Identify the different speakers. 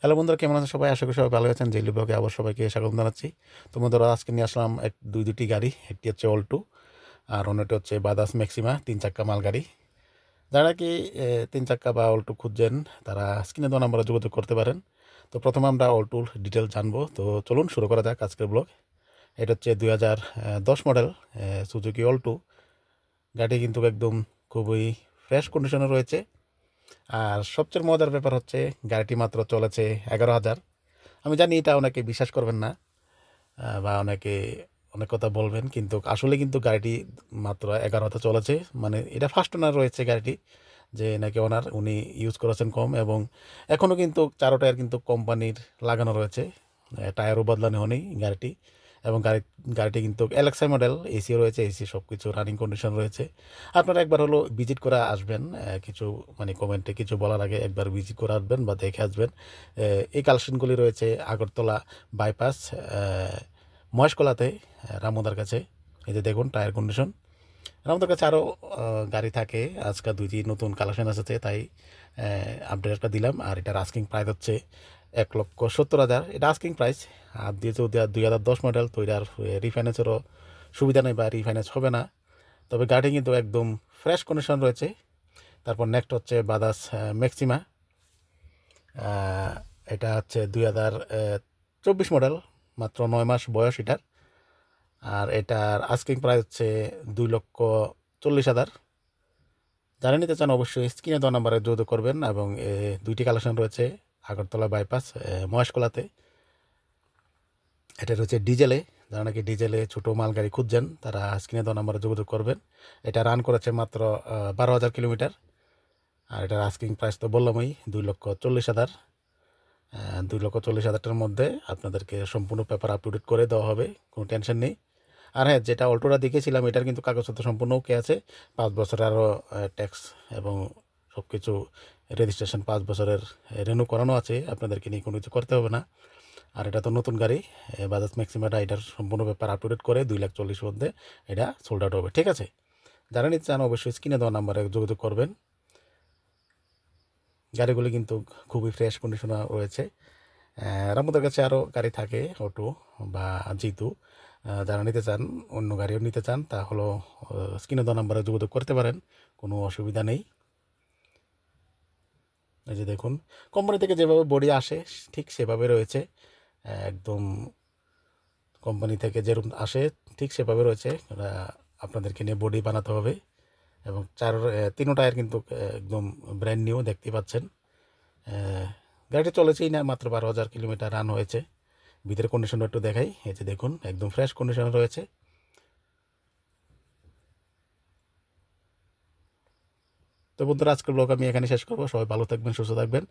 Speaker 1: Hello বন্ধুরা, কেমন আছেন সবাই? আশা করি সবাই ভালো আছেন। জেলি ব্লগে আবার সবাইকে স্বাগত জানাচ্ছি। তো বন্ধুরা, আজকে নিয়ে আসলাম দুটি গাড়ি। একটি হচ্ছে অল্টো আর অন্যটি হচ্ছে বাজাজ ম্যাক্সিমা 3 চাক্কা মালগাড়ি। যারা কি 3 চাক্কা বা অল্টো খুঁজছেন, তারা স্ক্রিনে দেওয়া নাম্বারে যোগাযোগ করতে পারেন। তো প্রথমে আমরা অল্টোর ডিটেল জানবো। তো চলুন শুরু করা যাক আজকের ব্লগ। এটা হচ্ছে 2010 মডেল সুজুকি অল্টো। গাড়ি কিন্তু একদম খুবই ফ্রেশ কন্ডিশনে রয়েছে। আর সবচেয়ে মজার ব্যাপার হচ্ছে গাড়িটি মাত্র চলেছে 11,000। আমি জানি এটা অনেকে বিশ্বাস করবেন না, বা অনেকে অনেক কথা বলবেন, কিন্তু আসলে কিন্তু গাড়িটি মাত্র 11,000 চলেছে। মানে এটা ফার্স্ট ওনার রয়েছে গাড়িটি, যে নাকি ওনার উনি ইউজ করেছেন কম, এবং এখনও কিন্তু 4 টায়ার কিন্তু কোম্পানির লাগানো রয়েছে। টায়ারও বদলানো হয়নি গাড়িটি। এবং গাড়িটি কিন্তু এলএক্সআই মডেল, এসি রয়েছে, এসি সব কিছু রানিং কন্ডিশন রয়েছে। আপনারা একবার হলো ভিজিট করে আসবেন। কিছু মানে কমেন্টে কিছু বলার আগে একবার ভিজিট করে আসবেন বা দেখে আসবেন। এই কালেকশনগুলি রয়েছে আগরতলা বাইপাস, মহেশকলাতে, রামুদার কাছে। এই যে দেখুন টায়ার কন্ডিশন। রামুদার কাছে আরও গাড়ি থাকে। আজকাল দুইটি নতুন কালেকশন এসেছে, তাই আপডেটটা দিলাম। আর এটার আস্কিং প্রাইস হচ্ছে 1,70,000। এটা আস্কিং প্রাইস। আর যেহেতু 2010 মডেল, তো এটার রিফাইন্যান্সেরও সুবিধা নেই বা রিফাইন্যান্স হবে না। তবে গাড়ি কিন্তু একদম ফ্রেশ কন্ডিশন রয়েছে। তারপর নেক্সট হচ্ছে বাজাজ ম্যাক্সিমা। এটা হচ্ছে 2024 মডেল, মাত্র 9 মাস বয়স এটার। আর এটার আস্কিং প্রাইস হচ্ছে 2,40,000। যারা নিতে চান অবশ্যই স্ক্রিনে দেওয়া নাম্বারে যোগাযোগ করবেন। এবং দুইটি কালেকশন রয়েছে আগরতলা বাইপাস, মহেশকলাতে। এটা রয়েছে ডিজেলে। যারা নাকি ডিজেলে ছোটো মাল গাড়ি খুঁজছেন, তারা স্ক্রিনে দেওয়া নাম্বারে যোগাযোগ করবেন। এটা রান করেছে মাত্র 12,000 কিলোমিটার। আর এটার আস্কিং প্রাইস তো বললামই, 2,40,000। 2,40,000টার মধ্যে আপনাদেরকে সম্পূর্ণ পেপার আপ টু ডেট করে দেওয়া হবে, কোনো টেনশন নেই। আর হ্যাঁ, যেটা অল্টোটা দেখেছিলাম, এটার কিন্তু কাগজপত্র সম্পূর্ণ ওকে আছে। 5 বছরের আরও ট্যাক্স এবং সব কিছু রেজিস্ট্রেশন 5 বছরের রেনু করানো আছে। আপনাদেরকে নিয়ে কোনো কিছু করতে হবে না। আর এটা তো নতুন গাড়ি, বাজাজ ম্যাক্সিমাটা, এটার সম্পূর্ণ পেপার আপ টু ডেট করে 2,40,000 মধ্যে এটা সোল্ড আউট হবে। ঠিক আছে, যারা নিতে চান অবশ্যই স্ক্রিনে দেওয়া নাম্বারে যোগাযোগ করবেন। গাড়িগুলি কিন্তু খুবই ফ্রেশ কন্ডিশনে রয়েছে। আমাদের কাছে আরও গাড়ি থাকে অটো বা জিতু। যারা নিতে চান, অন্য গাড়িও নিতে চান, তাহলে স্ক্রিনে দেওয়া নাম্বারে যোগাযোগ করতে পারেন, কোনো অসুবিধা নেই। এই যে দেখুন, কোম্পানি থেকে যেভাবে বডি আসে ঠিক সেভাবে রয়েছে। একদম কোম্পানি থেকে যেরকম আসে ঠিক সেভাবে রয়েছে। আপনাদেরকে নিয়ে বডি বানাতে হবে। এবং তিনও টায়ার কিন্তু একদম ব্র্যান্ড নিউ দেখতেই পাচ্ছেন। গাড়িটা চলেছেই না, মাত্র 12,000 কিলোমিটার রান হয়েছে। ভিতরের কন্ডিশনটা একটু দেখাই। এই যে দেখুন, একদম ফ্রেশ কন্ডিশনে রয়েছে। তো বন্ধুরা, আজকের ব্লগ আমি এখানে শেষ করবো। সবাই ভালো থাকবেন, সুস্থ থাকবেন।